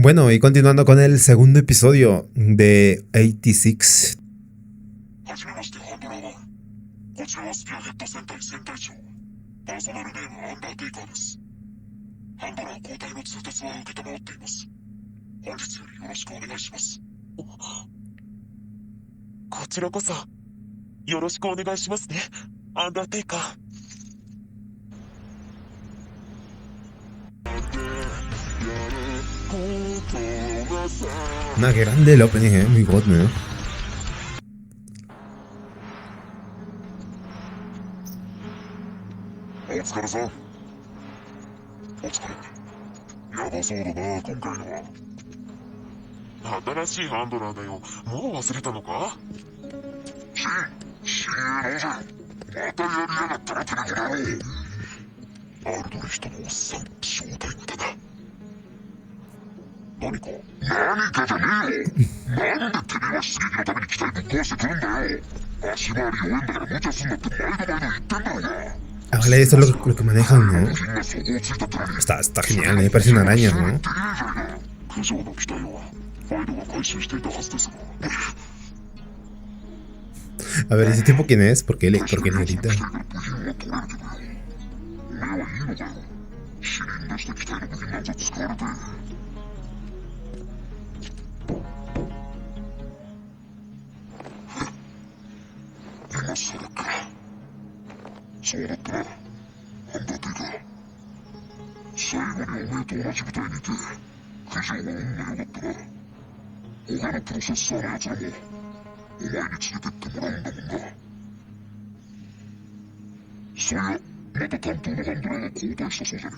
Bueno, y continuando con el segundo episodio de 86. はじめまして、ハンドラー1。こちらはスピアヘッド戦隊戦隊長。パーソナルネームアンダーテイカーです。ハンドラー交代の通達は受けたまわっています。本日よりよろしくお願いします。こちらこそ、よろしくお願いしますね、アンダーテイカー。Nah, qué grande el opening, muy god, ¿no? お疲れさん。お疲れ。やばそうだな、今回のは。新しいハンドラーだよ。もう忘れたのか？親友のぜ。またやりやがったな、テレビだろう。アルドリヒトのおっさん、正体がだな。何かじゃねえよ。なんでてめえは出撃のために機体ぶっ壊してくるんだよ。足回り弱いんだから無茶すんなって毎度言ってんだろうが。Ah, vale, eso es lo que manejan, ¿no? Está genial, me parece una araña, ¿no? 苦情の機体はファイルが回収していたはずですが。A ver, ¿ese tipo quién es? ¿Por qué le grita? お前はいいのかよ。死人出した機体の部品なんざ使われて。今更か。そうだったな。ハンダーテイカー。最後にお前と同じ部隊にいて、九条は運が良かったな。他のプロセッサーの奴らも、お前に連れてってもらうんだもんな。そういや、また担当のハンドラーが交代したそうじゃね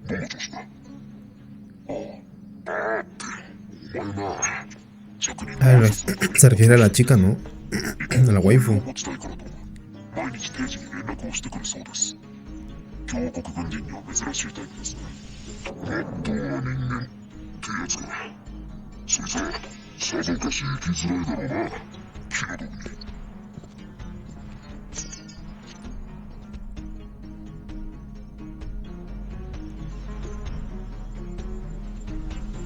えか。どの調子だ。ってお前な、着任 A ver, se refiere a la chica, ¿no? A la waifu. 持ちたいからと毎日定時に連絡をしてくるそうです。強国軍人には珍しいタイプですね。まっとうな人間ってやつか。そいつはさぞかし生きづらいだろうな、気の毒に。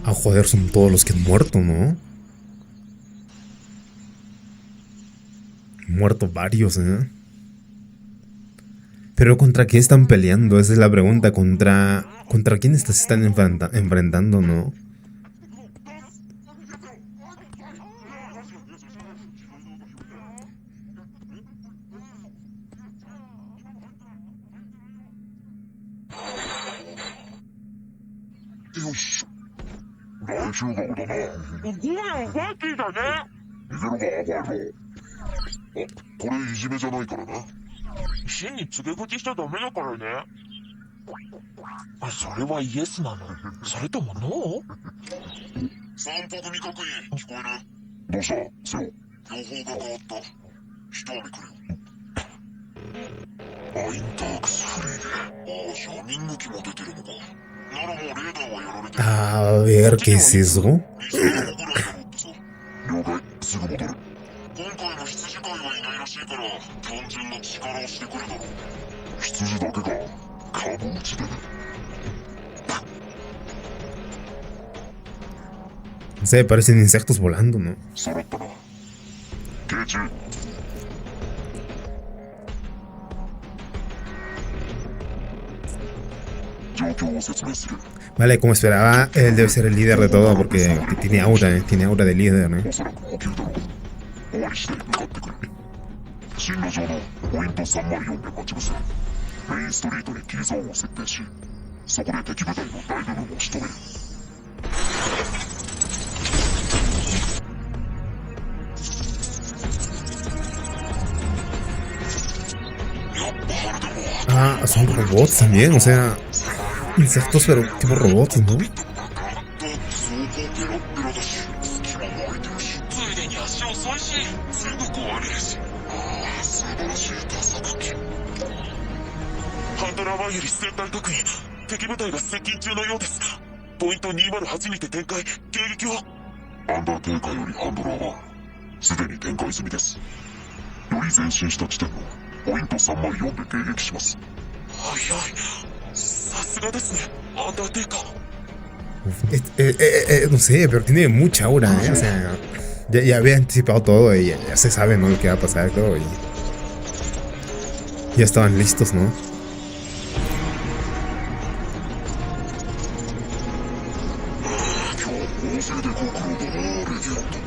Ah, joder, son todos los que han muerto, ¿no? Muerto varios, ¿eh? Pero ¿contra qué están peleando? Esa es la pregunta. ¿Contra quién se están enfrentando, no?よし。大丈夫だな。ごめん、ファンキーだね。逃げろが、ファイロー。これいじめじゃないからな。真に告げ口しちゃダメだからね。それはイエスなの？それともノー？三歩組確認、聞こえる？どうしたセロ？情報が変わった。一目来るよ。アインタークスフリーで。ああ、闇抜きも出てるのか。ならもうレーダーはやられてる。A ver, ¿qué es eso? 水のぐらいだろうってさ。了解、すぐ戻る。今回の羊飼いはいないらしいから単純な力をしてくるだろう。羊だけが株打ちでね。No sé, parecen insectos volando, ¿no? 揃ったな。慶中。状況を説明する。 Vale, como esperaba, él debe ser el líder de todo porque tiene aura de líder, ¿no? おそらく補給だろう。終わり次第向かってくる。進路上のポイント304で待ち伏せ。メインストリートにキーゾーンを設定し、そこで敵部隊の大部分を仕留める。やっぱ春でも Ah, son robots también, o sea, insectos pero tipo robots, ¿no? 装甲ペラペラだし、隙間も空いてるし、ついでに足遅いし、すぐ壊れるし。ああ、素晴らしい打作機。ハンドラー1より先隊特員、敵部隊が接近中のようです。ポイント208にて展開、迎撃を。アンダーテイカーよりハンドラーはすでに展開済みです。より前進した地点のポイント304で迎撃します。早い。さすがですね、アンダーテイカー。No sé, pero tiene mucha aura, ¿eh? O sea, ya había anticipado todo y ya se sabe, ¿no? Lo que va a pasar, creo. Y ya estaban listos, ¿no? 大勢でご苦労だなレギオン殿。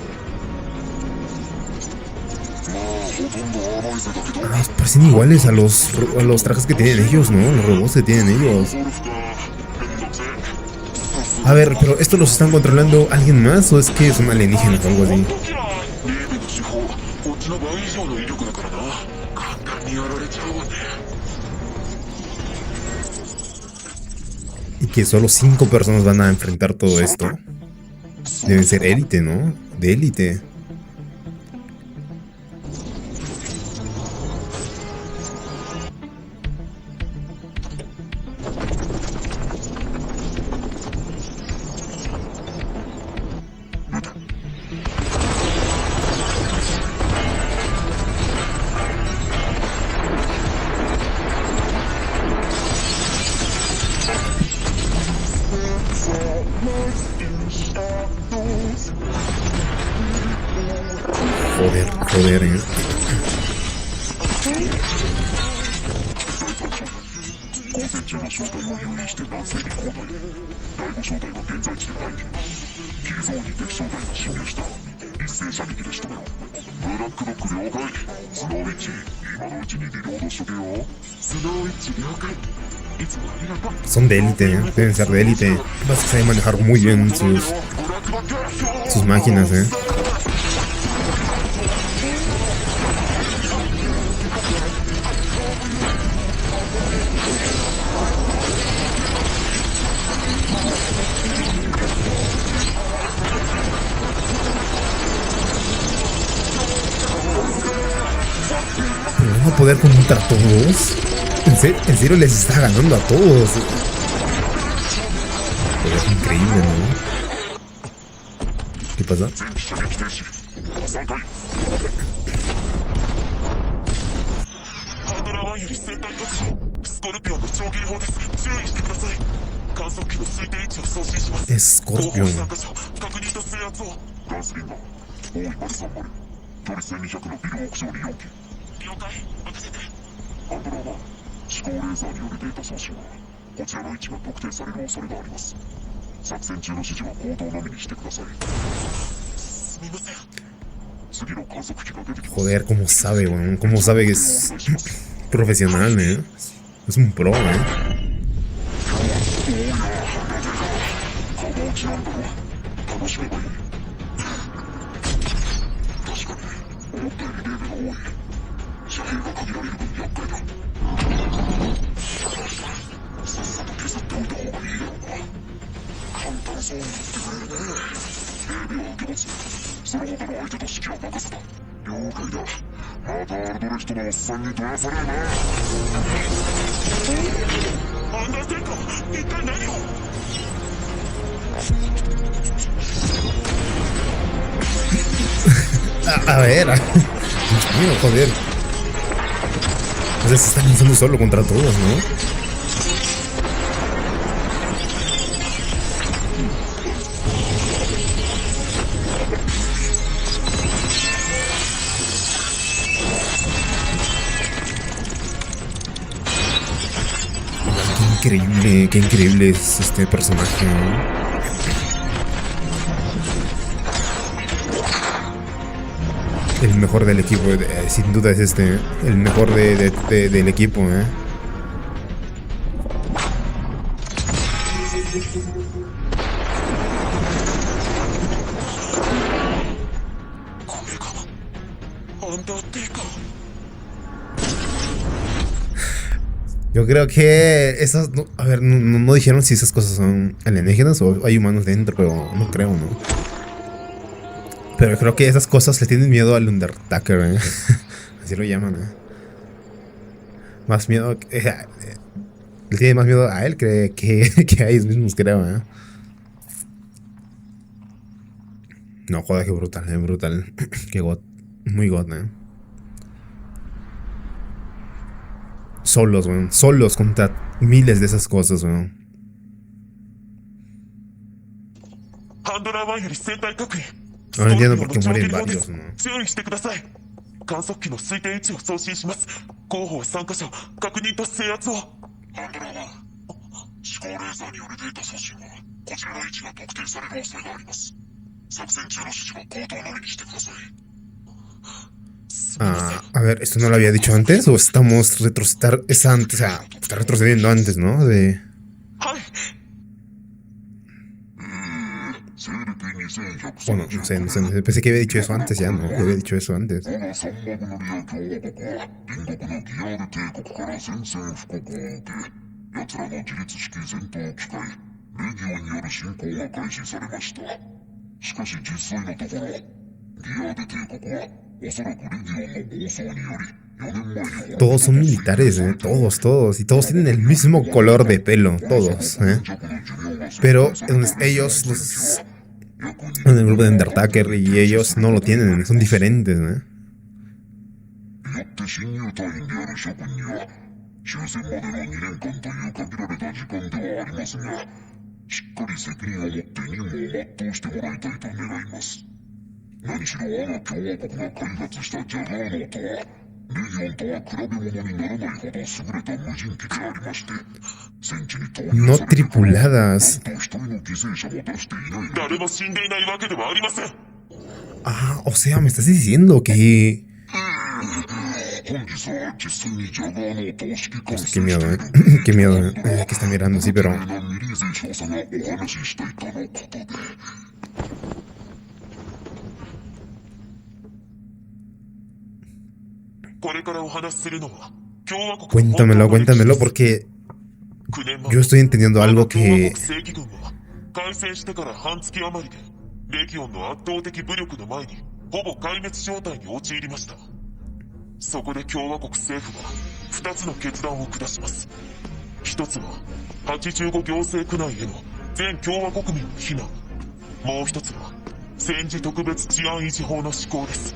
まあほとんど甘いぜだけど Ah, parecen iguales a los trajes que tienen ellos, ¿no? Los robots que tienen ellos. ゴルフかめんどくせえさす A ver, pero ¿esto los están controlando alguien más o es que son alienígenas o algo así? レーベの手法こっちの倍以上の威力だからな簡単にやられちゃうわね Y que solo 5 personas van a enfrentar todo esto. Deben ser élite, ¿no? De élite. Joder, joder, ¿eh? 交戦中の正体を誘引して南西に交代第5小隊は現在地で待機キルゾーンに敵小隊が侵入した一斉射撃で仕留めろブラックドッグ了解スノーウィッチ今のうちにリロードしとけよスノーウィッチ了解いつもありがとう Son de élite, ¿eh? Deben ser de élite. Vas que saben manejar muy bien sus máquinas, ¿eh? Pero van a poder contra todos. ¿En serio les está ganando a todos? Pero es increíble, ¿no? ¿Qué pasa? 全機射撃停止3回ハンドラー1より先端突破スコルピオンの超切り砲です注意してください観測機の推定位置を送信します Escorpion. 参加者確認と制圧をガンスリンガー大井130距離1200のビル屋上に4機了解任せてハンドラー1思考レーザーによるデータ送信はこちらの位置が特定される恐れがあります作戦中の指示は行動のみにしてくださいすみません次の観測機が出てきます Joder, cómo sabe, weón. Cómo sabe que es profesional, ¿eh? Es un pro, ¿eh? カゴ落ちなんだろ楽しめばいい確かに思ったよりレーベが多い遮蔽が限られる分厄介ださっさと削っておいた方がいいだろうな簡単そうに言ってくれるねレーベは受け持つその他の相手と指揮は任せた了解だまたアルドレヒトのおっさんにどやされるなアンダーテイカー一体何を A ver. Dios mío, joder. O sea, se están lanzando solo contra todos, ¿no? Qué increíble es este personaje, ¿no? El mejor del equipo, sin duda es este, el mejor del equipo, ¿eh? Yo creo que esas, no, a ver, no dijeron si esas cosas son alienígenas o hay humanos dentro, pero no creo, ¿no? Pero creo que esas cosas le tienen miedo al Undertaker, ¿eh? Así lo llaman, ¿eh? Más miedo, le tiene más miedo a él que a ellos mismos, creo, ¿eh? No, joder, qué brutal, brutal. Qué god, muy god, ¿eh? Solos, weón. Solos contra miles de esas cosas, weón. ハンドラー1より戦隊各員、 No entiendo por qué mueren varios, ¿no? 注意してください。観測機の推定位置を送信します。広報参加者確認と制圧を。ハンドラー1、思考レーザーによるデータ送信はこちらの位置が特定される恐れがあります。作戦中の指示は口頭のみにしてください。A ver, ¿esto no lo había dicho antes? ¿O estamos retroceder? Es antes, o sea, está retrocediendo antes, ¿no? De... はい。西暦2100 Bueno, no sé, pensé que había dicho eso antes ya, ¿no? Que había dicho eso antes. 我がサンマグノリア共和国は隣国のギアール帝国から宣戦布告を受け、奴らの自立式戦闘機械レギオンによる侵攻が開始されました。しかし実際のところ、ギアール帝国はおそらくレギオンの暴走により4年前に Todos son militares, ¿eh? Todos. Y todos tienen el mismo color de pelo, todos, ¿eh? Pero ellos, en el grupo de Undertaker y ellos no lo tienen, son diferentes, ¿eh? よって侵入隊員である諸君には終戦までの2年間という限られた時間ではありますが、しっかり責任を持って任務を全うしてもらいたいと願います。何しろ我が共和国が開発したジャガーノーとはレギオンとは比べ物にならないほど優れた無人機でありまして、戦地に投入 No された tripuladas. 一人の犠牲者も出していないので、誰も死んでいないわけではありません。 Ah, o sea, me estás diciendo que... 本日は実際にジャガーノートを指揮官 Qué miedo, ¿eh? Qué miedo, ¿eh? Que está mirando, sí, pero... ミリーゼ少佐がお話ししたいとのことで。これからお話しするのは共和国の Cuéntamelo, porque 9年前 yo estoy entendiendo algo 共和 que... 国正規軍は開戦してから半月余りでレギオンの圧倒的武力の前にほぼ壊滅状態に陥りました。そこで共和国政府は2つの決断を下します。一つは85行政区内への全共和国民の避難、もう一つは戦時特別治安維持法の施行です。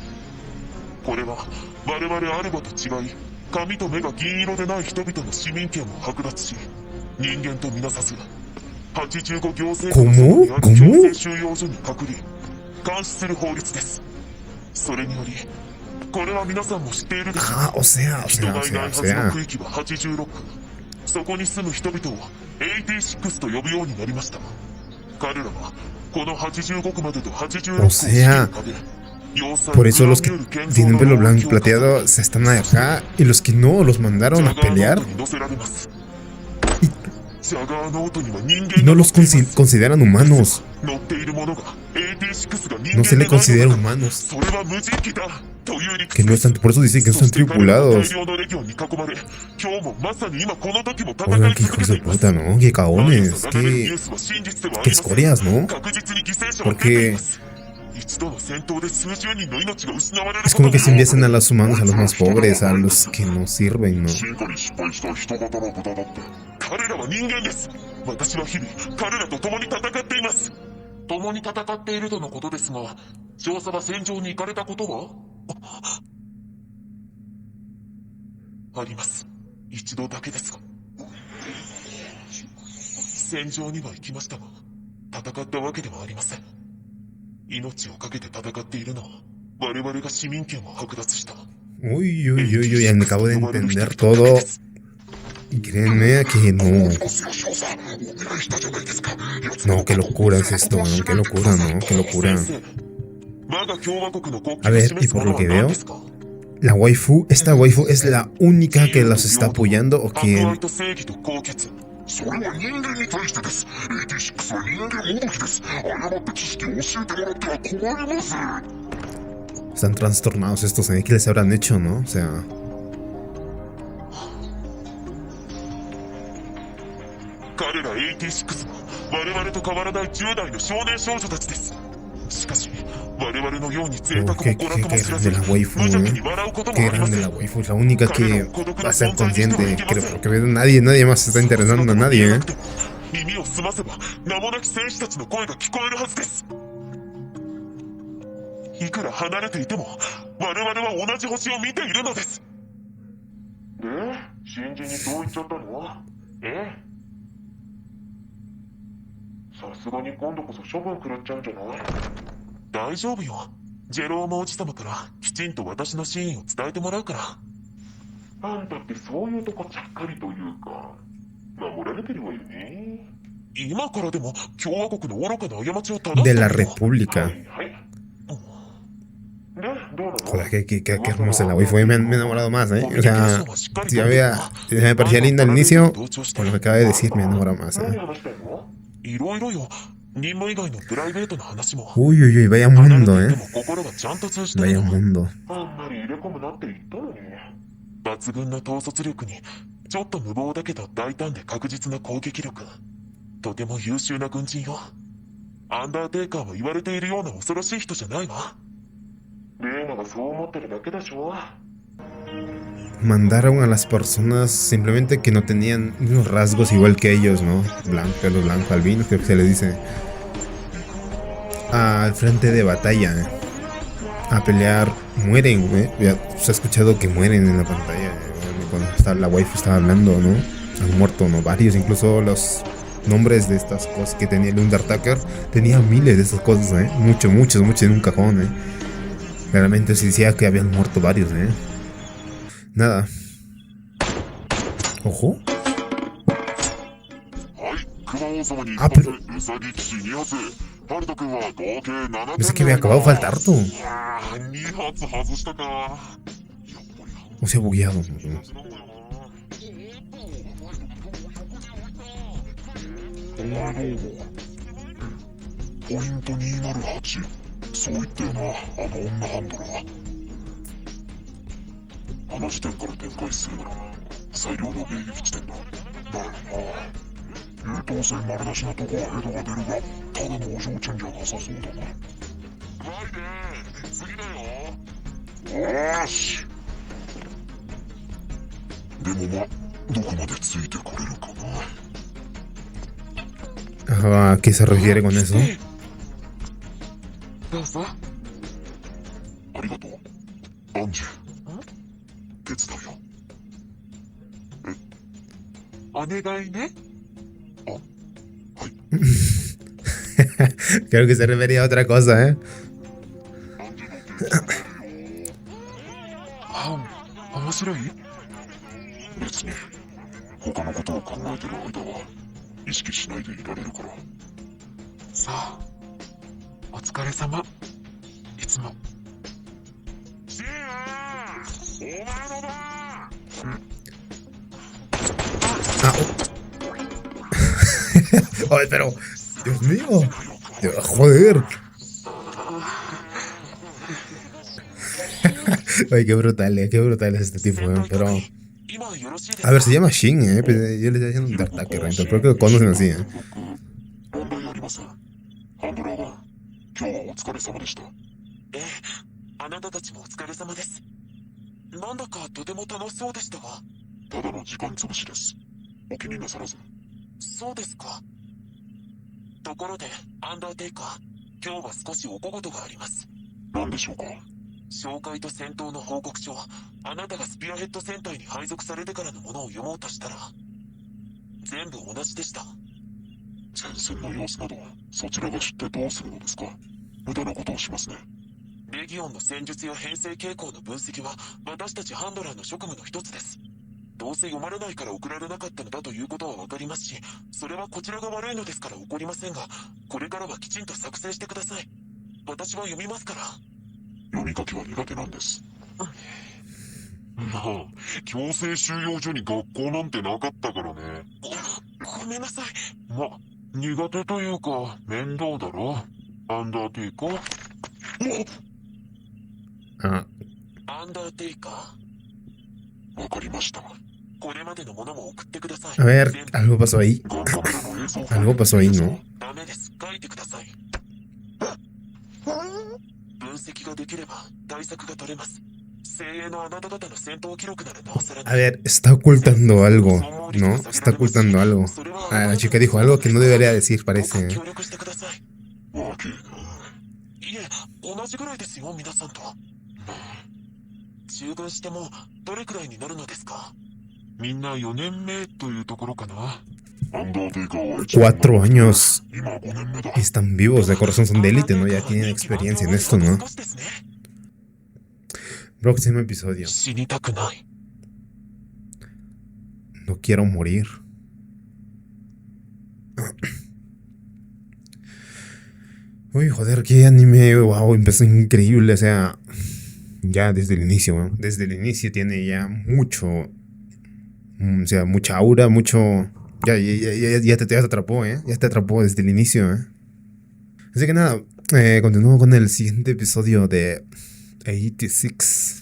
これは我々アルバと違い、髪と目が銀色でない人々の市民権を剥奪し、人間とみなさず85行政区の外にある強制収容所に隔離監視する法律です。それによりこれは皆さんも知っているでしょう。 Ah, o sea, 人がいないはずの区域は86区、そこに住む人々は86と呼ぶようになりました。彼らはこの85区までと86区を支援かけ、por eso los que tienen pelo blanco y plateado se están acá y los que no los mandaron a pelear y no los consideran humanos. No se le considera humanos. Que no están, por eso dicen que no están tripulados. Oigan, qué hijos de puta, ¿no? Qué cagones, qué escorias, ¿no? Porque es como que se envían a los humanos, a los más pobres, a los que no sirven, ¿no? 彼らは人間です。私は日々彼らと共に戦っています。共に戦っているとのことですが、少佐は戦場に行かれたことはあります。一度だけですが。戦場には行きましたが、戦ったわけではありません。命を懸けて戦っているのは我々が市民権を剥奪した。 Uy, uy, uy, uy, acabo de entender todo. Y créanme que no. No, qué locura es esto, ¿no? Qué locura, ¿no? Qué locura. A ver, y por lo que veo, la waifu, esta waifu es la única que los está apoyando o que... Están trastornados estos, ¿eh? ¿Qué les habrán hecho, no? O sea... 彼ら86は我々と変わらない10代の少年少女たちです。しかし我々のように贅沢も娯楽も知らずに無邪気に笑うこともありません。 la waifu, la única que va a ser consciente, creo, porque nadie más se está interesando a nadie, ¿eh? 耳を澄ませば名もなき戦士たちの声が聞こえるはずです。いくら離れていても我々は同じ星を見ているのです。で、新人にどう言っちゃったの？さすがに今度こそ処分食らっちゃうんじゃない？大丈夫よ。ジェロームおじさまからきちんと私の真意を伝えてもらうから。あんたってそういうとこちゃっかりというか、守られてるわよね。今からでも共和国の愚かな過ちを正す De la ためよ。 República. はいはい。で、どうなの？ Joder, qué hermosa la waifu. Me he enamorado más, ¿eh? O sea, si ya me parecía linda al inicio, con lo que acaba de decir me he enamorado más, 何 ¿eh? 話したいの？いろいろよ。任務以外のプライベートな話も。 Uy, uy, uy, vaya 離れて mundo, いて ¿eh? も心がちゃんと通じてる Vaya の。 mundo. あんまり入れ込むなって言ったのに。抜群の統率力に、ちょっと無謀だけど大胆で確実な攻撃力。とても優秀な軍人よ。アンダーテイカーも言われているような恐ろしい人じゃないわ。レイナがそう思ってるだけでしょ。 Mandaron a las personas simplemente que no tenían unos rasgos igual que ellos, ¿no? Blanco, pelo blanco, albino, creo que se les dice. Al frente de batalla, ¿eh? A pelear. Mueren, ¿eh? Ya se ha escuchado que mueren en la pantalla, ¿eh? Cuando la waifu estaba hablando, ¿no? Han muerto, ¿no? Varios, incluso los nombres de estas cosas que tenía el Undertaker. Tenía miles de esas cosas, ¿eh? Muchos en un cajón, ¿eh? Realmente se decía que habían muerto varios, ¿eh? Nada. Ojo. Ah, pero... Pensé que había acabado, falta harto. O sea, bugueado. ¿No? ポイント208、そう言ってよな、あの女ハンドラー。あの時点から展開するなら最良の迎撃地点だ。だよな。優等生丸出しなとこはヘドが出るが、ただのお嬢ちゃんじゃなさそうだな。怖いね、次だよ。よーし。でもどこまでついてこれるかな。¿A qué se refiere con eso? どうぞ。ありがとう。アンジェ。手伝うよ。お願いね。あ、はい。Creo que se refería a otra cosa, ¿eh? 面白い？別に他のことを考えてる間は意識しないでいられるから。さあ、お疲れ様。いつも。シーン、お前の番。Ay, pero... Dios mío. Joder. Ay, qué brutal es este tipo, pero... A ver, se llama Shin, yo le estoy diciendo un Dartaker, entonces creo que lo conocen así, 問題ありません。ハンドラーは今日はお疲れ様でした。ええ、あなたたちもお疲れ様です。なんだかとても楽しそうでしたが。ただの時間潰しです。お気になさらず。そうですか。ところで、アンダーテイカー、今日は少しお小言があります。何でしょうか。紹介と戦闘の報告書は、あなたがスピアヘッド戦隊に配属されてからのものを読もうとしたら、全部同じでした。前線の様子など、そちらが知ってどうするのですか。無駄なことをしますね。レギオンの戦術や編成傾向の分析は、私たちハンドラーの職務の一つです。どうせ読まれないから送られなかったのだということはわかりますし、それはこちらが悪いのですから怒りませんが、これからはきちんと作成してください。私は読みますから。読み書きは苦手なんです。なあ、強制収容所に学校なんてなかったからね。ごめんなさい。苦手というか、面倒だろ。アンダーテイカー。アンダーテイカー。わかりました。これまでのものも送ってください。A ver, algo pasó ahí. Algo pasó ahí, ¿no? ダメです。書いてください。分析ができれば対策が取れます。精鋭のあなた方の戦闘記録ならなおさら。A ver, está ocultando algo, ¿no? Está ocultando algo. La chica dijo algo que no debería decir, parece. 協力してください。いえ、同じぐらいですよ、皆さんと。中分してもどれくらいになるのですか。みんな4年目というところかな。4 años 今5年目だ。 están vivos, de corazón son de élite, ¿no? Ya tienen experiencia en esto, ¿no? Próximo episodio. 死にたくない。 No quiero morir. Uy, joder, qué anime, wow, empezó increíble, o sea, ya desde el inicio, ¿no? Desde el inicio tiene ya mucho, o sea, mucha aura, mucho, ya te atrapó, ¿eh? Ya te atrapó desde el inicio, ¿eh? Así que nada, continúo con el siguiente episodio de 86.